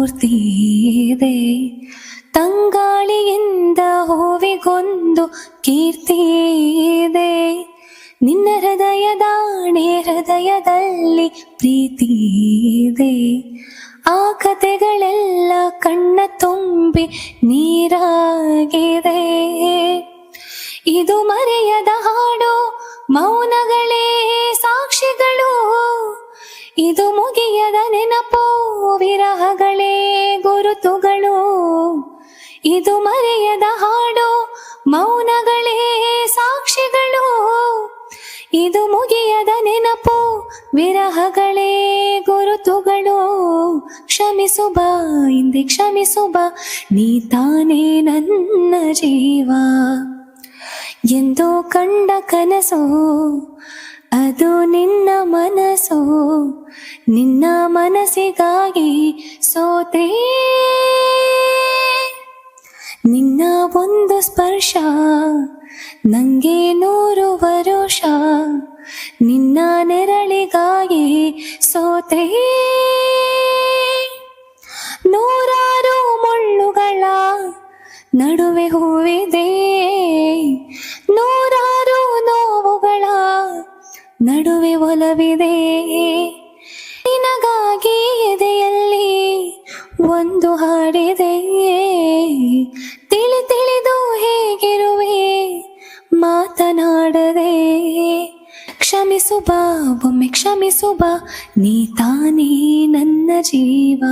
ಸ್ಫೂರ್ತಿ ಇದೆ. ತಂಗಾಳಿಯಿಂದ ಹೂವಿಗೊಂದು ಕೀರ್ತಿ ಇದೆ. ನಿನ್ನ ಹೃದಯದಾಣೆ ಹೃದಯದಲ್ಲಿ ಪ್ರೀತಿ ಇದೆ. ಆ ಕಥೆಗಳೆಲ್ಲ ಕಣ್ಣ ತುಂಬಿ ನೀರಾಗಿದೆ. ಇದು ಮರೆಯದ ಹಾಡು, ಮೌನಗಳೇ ಸಾಕ್ಷಿಗಳು. ಇದು ಮುಗಿಯದ ನೆನಪು, ವಿರಹಗಳೇ ಗುರುತುಗಳು. ಇದು ಮರೆಯದ ಹಾಡು, ಮೌನಗಳೇ ಸಾಕ್ಷಿಗಳು. ಇದು ಮುಗಿಯದ ನೆನಪು, ವಿರಹಗಳೇ ಗುರುತುಗಳು. ಕ್ಷಮಿಸು ಬಾ ಹಿಂದೆ ಕ್ಷಮಿಸು ಬಾ, ನೀ ತಾನೇ ನನ್ನ ಜೀವ. ಎಂದು ಕಂಡ ಕನಸು ಅದು ನಿನ್ನ ಮನಸ್ಸು. ನಿನ್ನ ಮನಸ್ಸಿಗಾಗಿ ಸೋತೆ. ನಿನ್ನ ಒಂದು ಸ್ಪರ್ಶ ನಂಗೆ 100 ವರುಷ. ನಿನ್ನ ನೆರಳಿಗಾಗಿ ಸೋತೆ. ನೂರಾರು ಮುಳ್ಳುಗಳ ನಡುವೆ ಹೂವಿದೆ. ನೂರಾರು ನೋವುಗಳ ನಡುವೆ ಒಲವಿದೆ. ನಿನಗಾಗಿ ಎದೆಯಲ್ಲಿ ಒಂದು ಹಾಡಿದೆ. ತಿಳಿದು ಹೇಗಿರುವೆ ಮಾತನಾಡದೆ. ಕ್ಷಮಿಸು ಬಾ ಒಮ್ಮೆ ಕ್ಷಮಿಸು ಬಾ, ನೀ ತಾನೇ ನನ್ನ ಜೀವ.